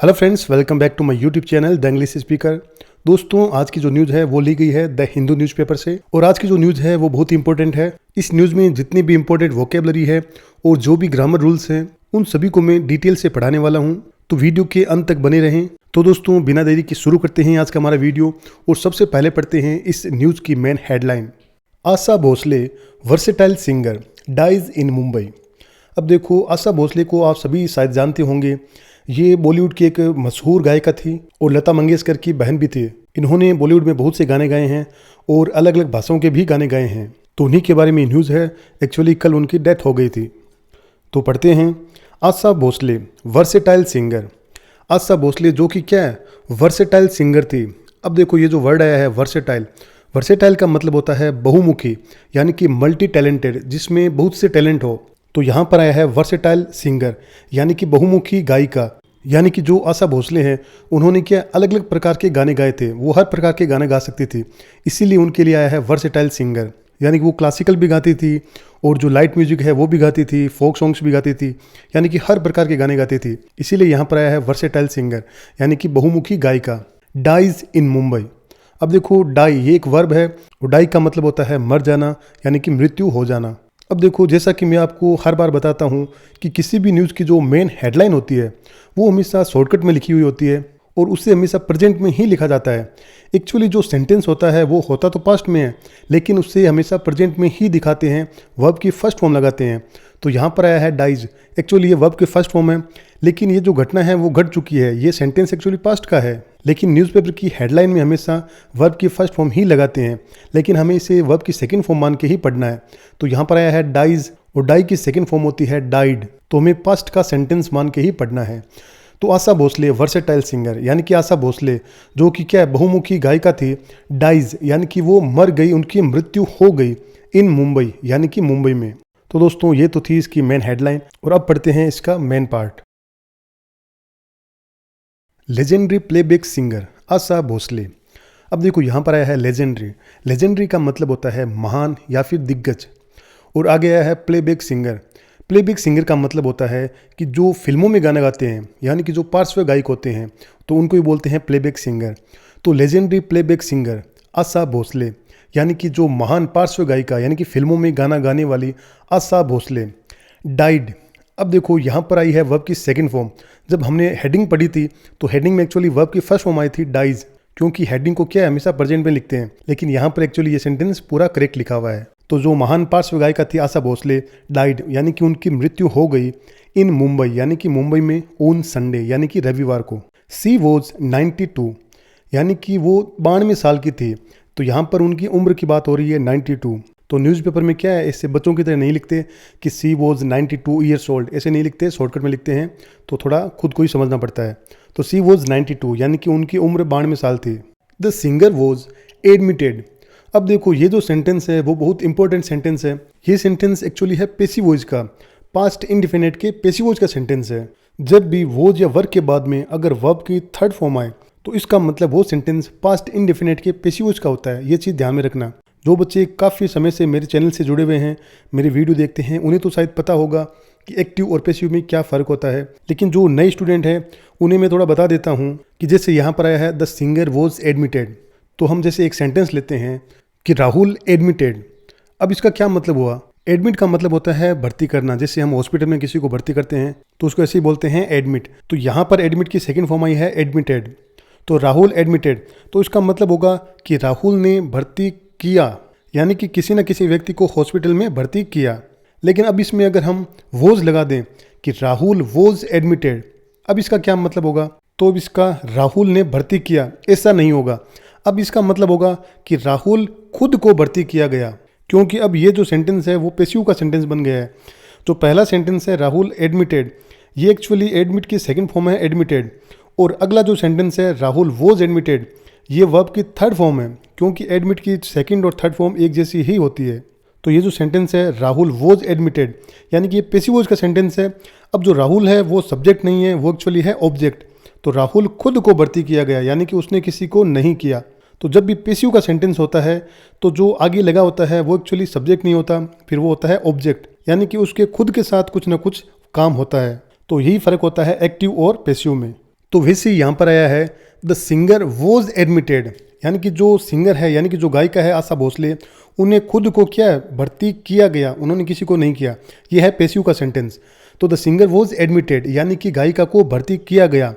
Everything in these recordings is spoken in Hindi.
Hello friends, welcome back to my YouTube channel the English speaker. दोस्तों, आज की जो न्यूज़ है वो ली गई है द हिंदू न्यूज़पेपर से और आज की जो न्यूज़ है वो बहुत ही इंपॉर्टेंट है। इस न्यूज़ में जितनी भी इंपॉर्टेंट वोकेबलरी है और जो भी ग्रामर रूल्स हैं उन सभी को मैं डिटेल से पढ़ाने वाला हूँ, तो वीडियो के अंत तक बने रहें। तो दोस्तों, बिना देरी के शुरू करते हैं आज का हमारा वीडियो और सबसे पहले पढ़ते हैं इस न्यूज़ की main headline. Asha Bhosle versatile singer dies in Mumbai. अब देखो, आशा भोसले को आप सभी शायद जानते होंगे। ये बॉलीवुड की एक मशहूर गायिका थी और लता मंगेशकर की बहन भी थी। इन्होंने बॉलीवुड में बहुत से गाने गाए हैं और अलग अलग भाषाओं के भी गाने गाए हैं। तो उन्हीं के बारे में न्यूज़ है। एक्चुअली कल उनकी डेथ हो गई थी। तो पढ़ते हैं, आशा भोसले वर्सेटाइल सिंगर। आशा भोसले जो कि क्या है, वर्सेटाइल सिंगर थी। अब देखो, ये जो वर्ड आया है वर्सेटाइल, वर्सेटाइल का मतलब होता है बहुमुखी, यानी कि मल्टी टैलेंटेड, जिसमें बहुत से टैलेंट हो। तो यहाँ पर आया है वर्सेटाइल सिंगर, यानी कि बहुमुखी गायिका। यानी कि जो आशा भोसले हैं उन्होंने क्या अलग अलग प्रकार के गाने गाए थे, वो हर प्रकार के गाने गा सकती थी, इसीलिए उनके लिए आया है वर्सेटाइल सिंगर। यानी कि वो क्लासिकल भी गाती थी और जो लाइट म्यूजिक है वो भी गाती थी, फोक सॉन्ग्स भी गाती थी, यानी कि हर प्रकार के गाने गाती थी। इसीलिए यहाँ पर आया है वर्सेटाइल सिंगर, यानी कि बहुमुखी गायिका। Dies in Mumbai. अब देखो, डाई ये एक वर्ब है और डाई का मतलब होता है मर जाना, यानी कि मृत्यु हो जाना। अब देखो, जैसा कि मैं आपको हर बार बताता हूँ कि किसी भी न्यूज़ की जो मेन हेडलाइन होती है वो हमेशा शॉर्टकट में लिखी हुई होती है और उससे हमेशा प्रेजेंट में ही लिखा जाता है। एक्चुअली जो सेंटेंस होता है वो होता तो पास्ट में है, लेकिन उससे हमेशा प्रेजेंट में ही दिखाते हैं, वर्ब की फर्स्ट फॉर्म लगाते हैं। तो यहाँ पर आया है डाइज। एक्चुअली ये वर्ब की फर्स्ट फॉर्म है, लेकिन ये जो घटना है वो घट चुकी है। ये सेंटेंस एक्चुअली पास्ट का है, लेकिन न्यूज़पेपर की हेडलाइन में हमेशा वर्ब की फर्स्ट फॉर्म ही लगाते हैं, लेकिन हमें इसे वर्ब की सेकंड फॉर्म मान के ही पढ़ना है। तो यहाँ पर आया है डाइज और डाई की सेकंड फॉर्म होती है डाइड, तो हमें पास्ट का सेंटेंस मान के ही पढ़ना है। तो आशा भोसले वर्सेटाइल सिंगर, यानी कि आशा भोसले जो कि क्या बहुमुखी गायिका थी, डाइज यानी कि वो मर गई, उनकी मृत्यु हो गई, इन मुंबई यानी कि मुंबई में। तो दोस्तों, ये तो थी इसकी मेन हेडलाइन और अब पढ़ते हैं इसका main part. Legendary playback singer Asha Bhosle. अब देखो, यहाँ पर आया है लेजेंडरी। लेजेंडरी का मतलब होता है महान या फिर दिग्गज, और आगे आया है प्लेबैक सिंगर। प्लेबैक सिंगर का मतलब होता है कि जो फिल्मों में गाना गाते हैं, यानी कि जो पार्श्व गायक होते हैं, तो उनको ही बोलते हैं प्लेबैक सिंगर। तो legendary playback singer Asha Bhosle, यानी कि जो महान पार्श्व गायिका, यानी कि फिल्मों में गाना गाने वाली आशा भोसले, डाइड। अब देखो, यहाँ पर आई है वर्ब की सेकंड फॉर्म। जब हमने हेडिंग पढ़ी थी तो हेडिंग में एक्चुअली वर्ब की फर्स्ट फॉर्म आई थी डाइज, क्योंकि हेडिंग को क्या है हमेशा प्रेजेंट में लिखते हैं, लेकिन यहाँ पर एक्चुअली ये सेंटेंस पूरा करेक्ट लिखा हुआ है। तो जो महान पार्श्व गायिका थी आशा भोसले, डाइड यानी कि उनकी मृत्यु हो गई, इन मुंबई यानी कि मुंबई में, ऑन संडे यानी कि रविवार को। सी वॉज 92 यानी कि वो 92 साल की थी। तो यहाँ पर उनकी उम्र की बात हो रही है 92। तो न्यूज़पेपर में क्या है, ऐसे बच्चों की तरह नहीं लिखते कि सी वॉज 92 ईयर्स ओल्ड, ऐसे नहीं लिखते, शॉर्टकट में लिखते हैं, तो थोड़ा खुद को ही समझना पड़ता है। तो सी वॉज 92 यानी कि उनकी उम्र 92 साल थी। The singer was admitted. अब देखो, ये जो सेंटेंस है वो बहुत इंपॉर्टेंट सेंटेंस है। ये सेंटेंस एक्चुअली है पेसिव वॉइस का, पास्ट इंडिफिनिट के पेसिव वॉइस का सेंटेंस है। जब भी वॉज या वर्ब के बाद में अगर वर्ब की थर्ड फॉर्म आए तो इसका मतलब वो सेंटेंस पास्ट इंडिफिनिट के पेसिव वॉइस का होता है। ये चीज़ ध्यान में रखना। जो बच्चे काफ़ी समय से मेरे चैनल से जुड़े हुए हैं, मेरे वीडियो देखते हैं, उन्हें तो शायद पता होगा कि एक्टिव और पैसिव में क्या फ़र्क होता है, लेकिन जो नए स्टूडेंट हैं उन्हें मैं थोड़ा बता देता हूँ कि जैसे यहाँ पर आया है द सिंगर वॉज एडमिटेड, तो हम जैसे एक सेंटेंस लेते हैं कि राहुल एडमिटेड। अब इसका क्या मतलब हुआ? एडमिट का मतलब होता है भर्ती करना। जैसे हम हॉस्पिटल में किसी को भर्ती करते हैं तो उसको ऐसे ही बोलते हैं एडमिट। तो यहाँ पर एडमिट की सेकेंड फॉर्म आई है एडमिटेड। तो राहुल एडमिटेड, तो इसका मतलब होगा कि राहुल ने भर्ती किया, यानी कि किसी न किसी व्यक्ति को हॉस्पिटल में भर्ती किया। लेकिन अब इसमें अगर हम वॉज लगा दें कि राहुल वॉज एडमिटेड, अब इसका क्या मतलब होगा? तो अब इसका राहुल ने भर्ती किया ऐसा नहीं होगा। अब इसका मतलब होगा कि राहुल खुद को भर्ती किया गया, क्योंकि अब ये जो सेंटेंस है वो पेसिव का सेंटेंस बन गया है। जो पहला सेंटेंस है राहुल एडमिटेड, ये एक्चुअली एडमिट की सेकंड फॉर्म है एडमिटेड, और अगला जो सेंटेंस है राहुल वॉज एडमिटेड, ये वर्ब की थर्ड फॉर्म है, क्योंकि एडमिट की सेकंड और थर्ड फॉर्म एक जैसी ही होती है। तो ये जो सेंटेंस है राहुल वॉज एडमिटेड, यानी कि ये पेसिव वॉइस का सेंटेंस है। अब जो राहुल है वो सब्जेक्ट नहीं है, वो एक्चुअली है ऑब्जेक्ट। तो राहुल खुद को भर्ती किया गया, यानी कि उसने किसी को नहीं किया। तो जब भी पेसिव का सेंटेंस होता है तो जो आगे लगा होता है वो एक्चुअली सब्जेक्ट नहीं होता, फिर वो होता है ऑब्जेक्ट, यानी कि उसके खुद के साथ कुछ ना कुछ काम होता है। तो यही फर्क होता है एक्टिव और पेसिव में। तो वैसे ही यहाँ पर आया है द सिंगर वॉज एडमिटेड, यानी कि जो सिंगर है यानी कि जो गायिका है आशा भोसले, उन्हें खुद को क्या है भर्ती किया गया, उन्होंने किसी को नहीं किया। ये है पैसिव का सेंटेंस। तो द सिंगर वॉज एडमिटेड यानी कि गायिका को भर्ती किया गया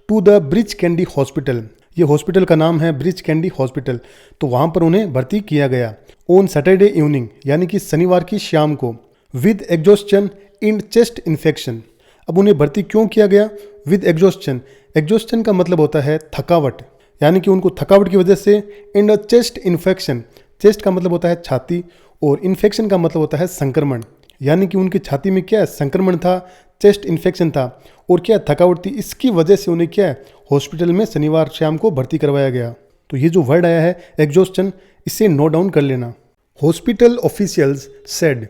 to the Breach Candy hospital, ये हॉस्पिटल का नाम है ब्रिज कैंडी हॉस्पिटल, तो वहाँ पर उन्हें भर्ती किया गया। ऑन सैटरडे इवनिंग यानी कि शनिवार की शाम को, with exhaustion in chest infection. अब उन्हें भर्ती क्यों किया गया? विद एग्जॉस्शन, एग्जॉस्शन का मतलब होता है थकावट, यानी कि उनको थकावट की वजह से। इन चेस्ट इन्फेक्शन, चेस्ट का मतलब होता है छाती और इन्फेक्शन का मतलब होता है संक्रमण, यानी कि उनकी छाती में क्या संक्रमण था, चेस्ट इन्फेक्शन था और क्या थकावट थी, इसकी वजह से उन्हें क्या हॉस्पिटल में शनिवार शाम को भर्ती करवाया गया। तो ये जो वर्ड आया है एग्जॉस्शन, इसे नोट डाउन कर लेना। हॉस्पिटल ऑफिशियल्स सेड,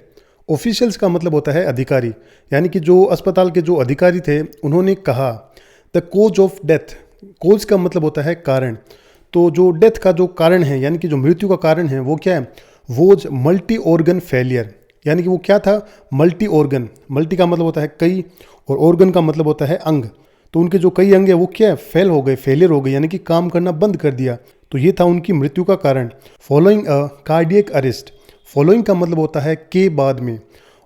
ऑफिशियल्स का मतलब होता है अधिकारी, यानी कि जो अस्पताल के जो अधिकारी थे उन्होंने कहा। द कोज ऑफ डेथ, कोज का मतलब होता है कारण, तो जो डेथ का जो कारण है यानी कि जो मृत्यु का कारण है वो क्या है, वोज मल्टी ऑर्गन फेलियर, यानी कि वो क्या था, मल्टी ऑर्गन। मल्टी का मतलब होता है कई और ऑर्गन का मतलब होता है अंग, तो उनके जो कई अंग है वो क्या है, फेल हो गए, फेलियर हो गए, यानी कि काम करना बंद कर दिया, तो ये था उनकी मृत्यु का कारण। Following a cardiac arrest, following का मतलब होता है के बाद में,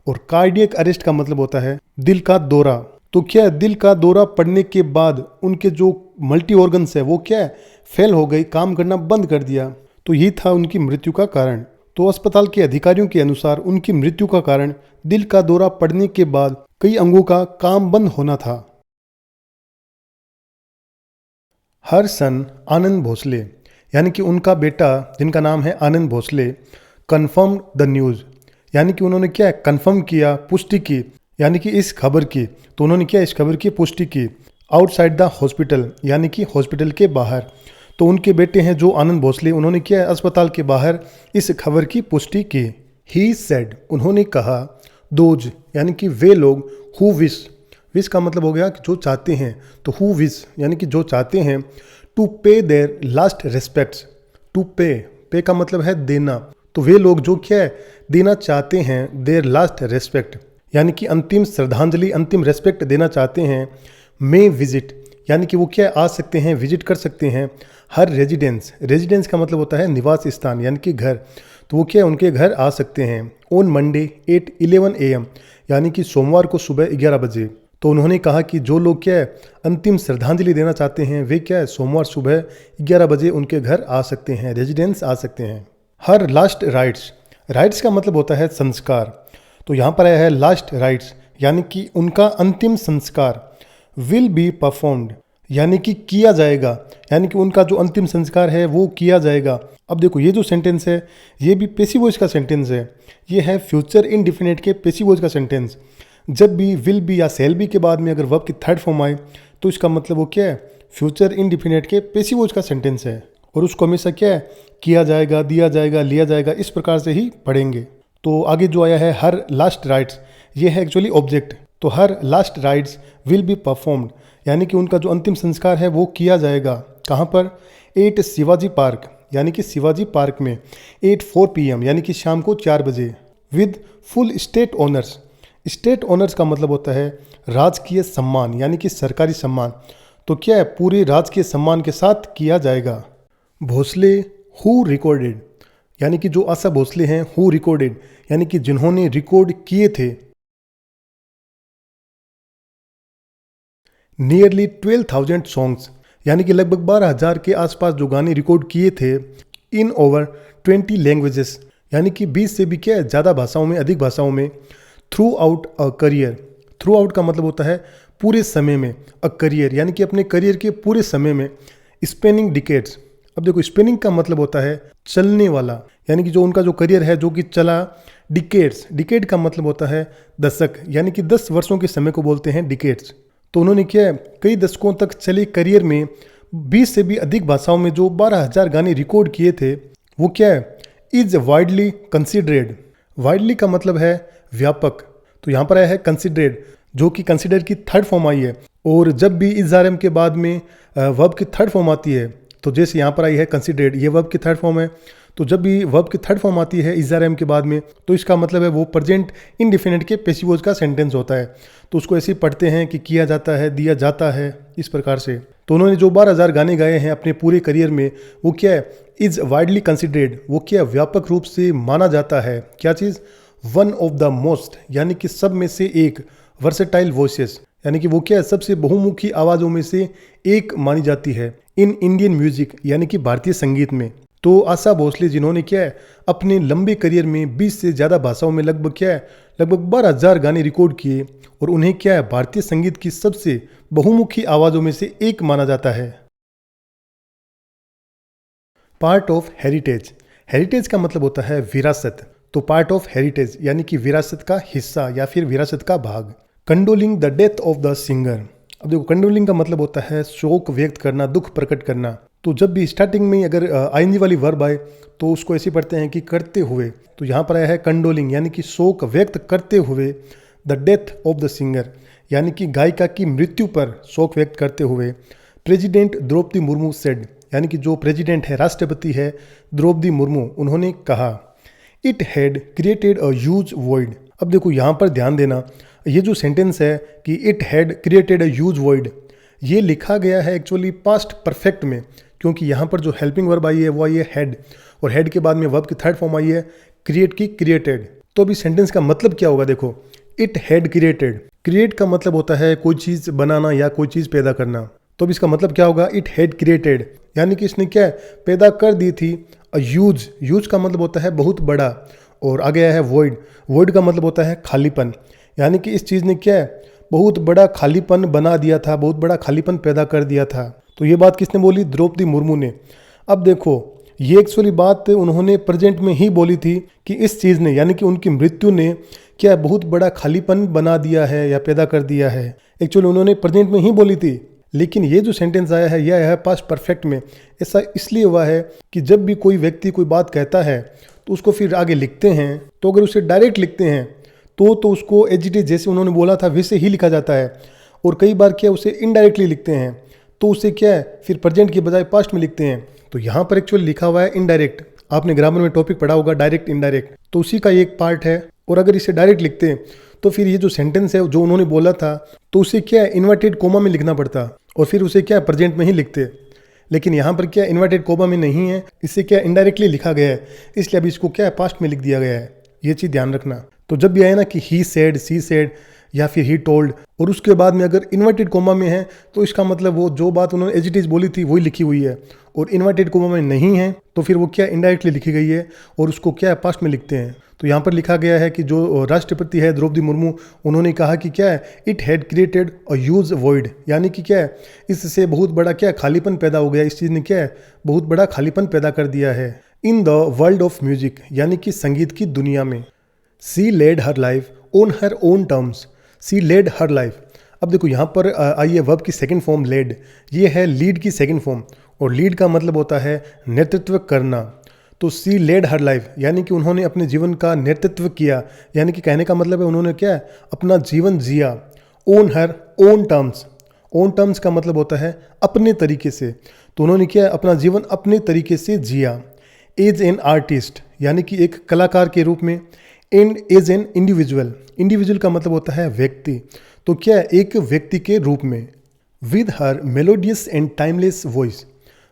और कार्डियक अरेस्ट का मतलब होता है दिल का दौरा। तो क्या है, दिल का दौरा पड़ने के बाद उनके जो मल्टी ऑर्गन्स है वो क्या है, फेल हो गई, काम करना बंद कर दिया, तो ये था उनकी मृत्यु का कारण। तो अस्पताल के अधिकारियों के अनुसार उनकी मृत्यु का कारण दिल का दौरा पड़ने के बाद कई अंगों का काम बंद होना था। हर सन आनंद भोसले, यानी कि उनका बेटा जिनका नाम है आनंद भोसले, कन्फर्म द न्यूज़, यानी कि उन्होंने क्या कन्फर्म किया, पुष्टि की, यानी कि इस खबर की, तो उन्होंने क्या इस खबर की पुष्टि की आउटसाइड द हॉस्पिटल, यानी कि हॉस्पिटल के बाहर। तो उनके बेटे हैं जो आनंद भोसले, उन्होंने क्या अस्पताल के बाहर इस खबर की पुष्टि की। ही सेड, उन्होंने कहा, दोज यानी कि वे लोग, हु विश, विश का मतलब हो गया कि जो चाहते हैं, तो हु विश यानी कि जो चाहते हैं, टू पे देयर लास्ट रिस्पेक्ट्स, टू पे, पे का मतलब है देना, तो वे लोग जो क्या है देना चाहते हैं देयर लास्ट रिस्पेक्ट, यानी कि अंतिम श्रद्धांजलि, अंतिम रेस्पेक्ट देना चाहते हैं। मे विजिट, यानी कि वो क्या आ सकते हैं, विजिट कर सकते हैं हर रेजिडेंस, रेजिडेंस का मतलब होता है निवास स्थान यानी कि घर, तो वो क्या उनके घर आ सकते हैं। ऑन मंडे 8:11 AM, यानी कि सोमवार को सुबह 11 बजे। तो उन्होंने कहा कि जो लोग क्या है अंतिम श्रद्धांजलि देना चाहते हैं वे क्या है सोमवार सुबह 11 बजे उनके घर आ सकते हैं, रेजिडेंस आ सकते हैं। हर लास्ट राइट्स, राइट्स का मतलब होता है संस्कार, तो यहाँ पर आया है लास्ट राइट्स, यानी कि उनका अंतिम संस्कार। विल बी परफॉर्म्ड, यानी कि किया जाएगा, यानी कि उनका जो अंतिम संस्कार है वो किया जाएगा। अब देखो ये जो सेंटेंस है ये भी पैसिव वॉइस का सेंटेंस है, ये है फ्यूचर इंडिफिनिट के पैसिव वॉइस का सेंटेंस। जब भी विल बी या सेल बी के बाद में अगर वर्ब की थर्ड फॉर्म आए तो इसका मतलब वो क्या है, फ्यूचर इंडिफिनिट के पैसिव वॉइस का सेंटेंस है, और उसको हमेशा क्या है किया जाएगा, दिया जाएगा, लिया जाएगा, इस प्रकार से ही पढ़ेंगे। तो आगे जो आया है हर लास्ट राइट्स, ये है एक्चुअली ऑब्जेक्ट, तो हर last rites will be performed, यानी कि उनका जो अंतिम संस्कार है वो किया जाएगा। कहाँ पर? 8 शिवाजी पार्क, यानी कि शिवाजी पार्क में 8:04 PM, यानी कि शाम को 4 बजे। With full state honours, state honours का मतलब होता है राजकीय सम्मान, यानी कि सरकारी सम्मान, तो क्या है पूरे राजकीय सम्मान के साथ किया जाएगा। भोसले हु रिकॉर्डेड, यानी कि जो आशा भोसले हैं हु रिकॉर्डेड, यानी कि जिन्होंने रिकॉर्ड किए थे। नियरली 12,000 सॉन्ग्स, यानी कि लगभग 12,000 के आसपास जो गाने रिकॉर्ड किए थे। इन ओवर 20 लैंग्वेजेस, यानी कि 20 से भी क्या है ज़्यादा भाषाओं में, अधिक भाषाओं में। Through out a career, through out का मतलब होता है पूरे समय में, अ करियर यानी कि अपने करियर के पूरे समय में। स्पेनिंग डिकेड्स, अब देखो स्पेनिंग का मतलब होता है चलने वाला, यानी कि जो उनका जो करियर है जो कि चला। डिकेड्स, डिकेड का मतलब होता है दशक, यानी कि 10 वर्षों के समय को बोलते हैं डिकेड्स। तो उन्होंने क्या है कई दशकों तक चले करियर में 20 से भी अधिक भाषाओं में जो 12,000 गाने रिकॉर्ड किए थे वो क्या है इज वाइडली कंसिडरेड। वाइडली का मतलब है व्यापक, तो यहाँ पर आया है कंसिडरेड, जो कि कंसिडर की थर्ड फॉर्म आई है। और जब भी इज आर एम के बाद में वर्ब की थर्ड फॉर्म आती है, तो जैसे यहाँ पर आई है कंसिडरेड, ये वर्ब की थर्ड फॉर्म है, तो जब भी वर्ब की थर्ड फॉर्म आती है इज आर एम के बाद में तो इसका मतलब है वो प्रेजेंट इंडिफिनिट के पैसिव वॉइस का सेंटेंस होता है। तो उसको ऐसे ही पढ़ते हैं कि किया जाता है, दिया जाता है, इस प्रकार से। तो उन्होंने जो 12,000 गाने गाए हैं अपने पूरे करियर में, वो क्या है, इज़ वाइडली कंसिडर्ड, वो क्या व्यापक रूप से माना जाता है, क्या चीज़, वन ऑफ द मोस्ट, यानी कि सब में से एक, वर्सेटाइल वॉइसेस, यानी कि वो क्या है, सबसे बहुमुखी आवाज़ों में से एक मानी जाती है इन इंडियन म्यूजिक, यानी कि भारतीय संगीत में। तो आशा भोसले जिन्होंने क्या है अपने लंबे करियर में 20 से ज़्यादा भाषाओं में लगभग क्या है, लगभग 12,000 गाने रिकॉर्ड किए, और उन्हें क्या है भारतीय संगीत की सबसे बहुमुखी आवाज़ों में से एक माना जाता है। पार्ट ऑफ हेरिटेज, हेरिटेज का मतलब होता है विरासत। तो पार्ट ऑफ हेरिटेज यानी कि विरासत का हिस्सा या फिर विरासत का भाग। Condoling the death of the singer, अब देखो कंडोलिंग का मतलब होता है शोक व्यक्त करना, दुख प्रकट करना। तो जब भी स्टार्टिंग में अगर आइंदी वाली वर्ब आए तो उसको ऐसे पढ़ते हैं कि करते हुए, तो यहाँ पर आया है कंडोलिंग यानी कि शोक व्यक्त करते हुए, the death of the singer यानी कि गायिका की मृत्यु पर शोक व्यक्त करते हुए। प्रेसिडेंट द्रौपदी मुर्मू सेड, यानी कि जो प्रेसिडेंट है, राष्ट्रपति है द्रौपदी मुर्मू, उन्होंने कहा it had created a huge void. अब देखो यहाँ पर ध्यान देना, ये जो सेंटेंस है कि it had created a huge void, ये लिखा गया है एक्चुअली पास्ट परफेक्ट में, क्योंकि यहाँ पर जो हेल्पिंग वर्ब आई है वो आई है हैड, और हेड के बाद में वर्ब की थर्ड फॉर्म आई है क्रिएट की, क्रिएटेड। तो अभी सेंटेंस का मतलब क्या होगा, देखो इट हैड क्रिएटेड, क्रिएट का मतलब होता है कोई चीज़ बनाना या कोई चीज़ पैदा करना। तो अब इसका मतलब क्या होगा, इट हैड क्रिएटेड यानी कि इसने क्या है पैदा कर दी थी। ह्यूज, ह्यूज का मतलब होता है बहुत बड़ा, और आगे आया है वॉइड, वॉइड का मतलब होता है खालीपन, यानी कि इस चीज़ ने क्या है बहुत बड़ा खालीपन बना दिया था, बहुत बड़ा खालीपन पैदा कर दिया था। तो ये बात किसने बोली, द्रौपदी मुर्मू ने। अब देखो ये एक्चुअली बात उन्होंने प्रेजेंट में ही बोली थी कि इस चीज़ ने यानी कि उनकी मृत्यु ने क्या बहुत बड़ा खालीपन बना दिया है या पैदा कर दिया है, एक्चुअली उन्होंने प्रेजेंट में ही बोली थी। लेकिन ये जो सेंटेंस आया है यह आया है पास्ट परफेक्ट में। ऐसा इसलिए हुआ है कि जब भी कोई व्यक्ति कोई बात कहता है तो उसको फिर आगे लिखते हैं, तो अगर उसे डायरेक्ट लिखते हैं तो उसको एज इट इज जैसे उन्होंने बोला था वैसे ही लिखा जाता है, और कई बार क्या उसे इनडायरेक्टली लिखते हैं तो उसे क्या है फिर प्रेजेंट की बजाय पास्ट में लिखते हैं। तो यहाँ पर एक्चुअली लिखा हुआ है इनडायरेक्ट, आपने ग्रामर में टॉपिक पढ़ा होगा डायरेक्ट इनडायरेक्ट, तो उसी का एक पार्ट है। और अगर इसे डायरेक्ट लिखते हैं तो फिर ये जो सेंटेंस है जो उन्होंने बोला था तो उसे क्या है इन्वर्टेड कोमा में लिखना पड़ता, और फिर उसे क्या है प्रेजेंट में ही लिखते। लेकिन यहाँ पर क्या इन्वर्टेड कोमा में नहीं है, इससे क्या इनडायरेक्टली लिखा गया है, इसलिए अभी इसको क्या है पास्ट में लिख दिया गया है। ये चीज़ ध्यान रखना। तो जब भी आए ना कि ही सेड, सी सेड या फिर ही टोल्ड, और उसके बाद में अगर इन्वर्टेड कोमा में है तो इसका मतलब वो जो बात उन्होंने एज इट इज बोली थी वही लिखी हुई है, और इन्वर्टेड कोमा में नहीं है तो फिर वो क्या इनडायरेक्टली लिखी गई है और उसको क्या है पास्ट में लिखते हैं। तो यहाँ पर लिखा गया है कि जो राष्ट्रपति है द्रौपदी मुर्मू, उन्होंने कहा कि क्या है it had created a huge void, यानी कि क्या है इससे बहुत बड़ा क्या खालीपन पैदा हो गया, इस चीज़ ने क्या है बहुत बड़ा खालीपन पैदा कर दिया है in the world of music, यानी कि संगीत की दुनिया में। She led her life on her own terms, she led her life. अब देखो यहाँ पर आई है वर्ब की सेकंड फॉर्म लेड, ये है लीड की सेकंड फॉर्म, और लीड का मतलब होता है नेतृत्व करना। तो सी लेड हर लाइफ यानी कि उन्होंने अपने जीवन का नेतृत्व किया, यानी कि कहने का मतलब है उन्होंने क्या है अपना जीवन जिया। Own her own terms, own terms का मतलब होता है अपने तरीके से, तो उन्होंने क्या है अपना जीवन अपने तरीके से जिया। एज एन आर्टिस्ट यानी कि एक कलाकार के रूप में, and as an individual, individual का मतलब होता है व्यक्ति, तो क्या है एक व्यक्ति के रूप में। With her melodious and timeless voice,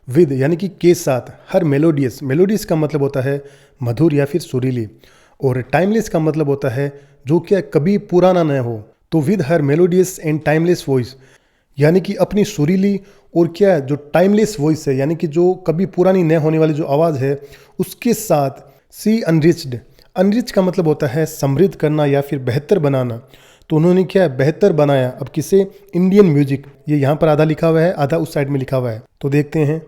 with यानी कि के साथ, हर मेलोडियस, मेलोडियस का मतलब होता है मधुर या फिर सुरीली, और टाइमलेस का मतलब होता है जो क्या कभी पुराना न हो। तो with her melodious and timeless voice यानी कि अपनी सुरीली और क्या जो टाइमलेस वॉइस है यानी कि जो कभी पुरानी न होने वाली जो आवाज़ है उसके साथ। सी अनरिच्ड, अनरिच का मतलब होता है समृद्ध करना या फिर बेहतर बनाना, तो उन्होंने क्या है बेहतर बनाया। अब किसे, इंडियन म्यूजिक, ये यहाँ पर आधा लिखा हुआ है आधा उस साइड में लिखा हुआ है, तो देखते हैं।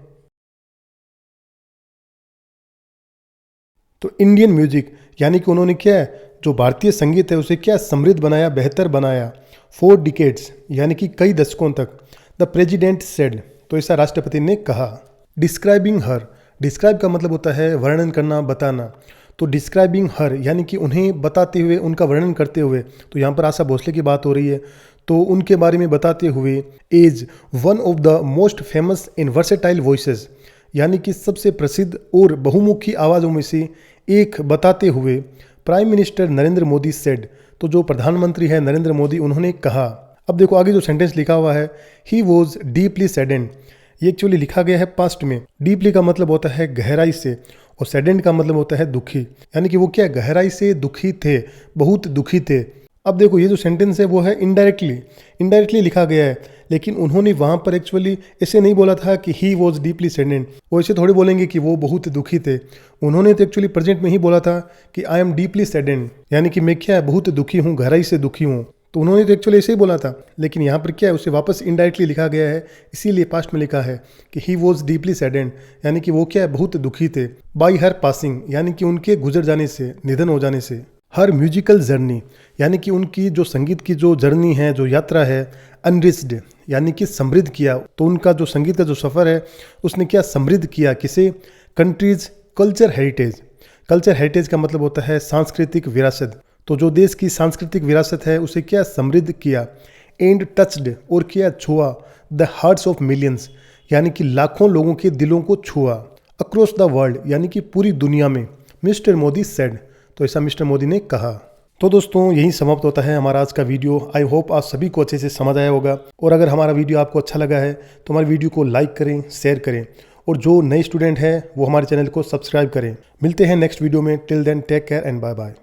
तो इंडियन म्यूजिक यानी कि उन्होंने क्या है जो भारतीय संगीत है उसे क्या समृद्ध बनाया, बेहतर बनाया। 4 डिकेड्स यानी कि कई दशकों तक। द प्रेसिडेंट सेड, तो ऐसा राष्ट्रपति ने कहा। डिस्क्राइबिंग हर, डिस्क्राइब का मतलब होता है वर्णन करना, बताना, तो डिस्क्राइबिंग हर यानी कि उन्हें बताते हुए, उनका वर्णन करते हुए। तो यहाँ पर आशा भोसले की बात हो रही है, तो उनके बारे में बताते हुए। As one of the most famous and versatile voices यानी कि सबसे प्रसिद्ध और बहुमुखी आवाज़ों में से एक बताते हुए। Prime minister Narendra Modi said, तो जो प्रधानमंत्री है नरेंद्र मोदी, उन्होंने कहा अब देखो आगे जो सेंटेंस लिखा हुआ है, ही वॉज डीपली सैडेंड, ये एक्चुअली लिखा गया है पास्ट में। डीपली का मतलब होता है गहराई से और सैडेंड का मतलब होता है दुखी, यानी कि वो क्या गहराई से दुखी थे, बहुत दुखी थे। अब देखो ये जो सेंटेंस है वो है इनडायरेक्टली लिखा गया है, लेकिन उन्होंने वहाँ पर एक्चुअली ऐसे नहीं बोला था कि ही वॉज डीपली सैडेंड। वो ऐसे थोड़ी बोलेंगे कि वो बहुत दुखी थे, उन्होंने तो एक्चुअली प्रेजेंट में ही बोला था कि आई एम डीपली सैडेंड, यानी कि मैं क्या है बहुत दुखी हूँ, गहराई से दुखी हूँ। तो उन्होंने तो एक्चुअली ऐसे ही बोला था, लेकिन यहाँ पर क्या है उसे वापस इनडायरेक्टली लिखा गया है, इसीलिए पास्ट में लिखा है कि ही वॉज डीपली सैडेंड, यानी कि वो क्या है बहुत दुखी थे। बाई हर पासिंग, यानी कि उनके गुजर जाने से, निधन हो जाने से। हर म्यूजिकल जर्नी, यानी कि उनकी जो संगीत की जो जर्नी है, जो यात्रा है। अनरिच्ड, यानी कि समृद्ध किया, तो उनका जो संगीत का जो सफ़र है उसने क्या समृद्ध किया किसे, countries culture heritage. Culture heritage का मतलब होता है सांस्कृतिक विरासत, तो जो देश की सांस्कृतिक विरासत है उसे क्या समृद्ध किया। एंड टच्ड, और क्या छुआ, द हार्ट्स ऑफ मिलियंस, यानी कि लाखों लोगों के दिलों को छुआ। अक्रॉस द वर्ल्ड, यानी कि पूरी दुनिया में। मिस्टर मोदी सेड, तो ऐसा मिस्टर मोदी ने कहा। तो दोस्तों यही समाप्त होता है हमारा आज का वीडियो। आई होप आप सभी को अच्छे से समझ आया होगा, और अगर हमारा वीडियो आपको अच्छा लगा है तो हमारे वीडियो को लाइक करें, शेयर करें, और जो नए स्टूडेंट हैं वो हमारे चैनल को सब्सक्राइब करें। मिलते हैं नेक्स्ट वीडियो में। Till then take care and bye bye.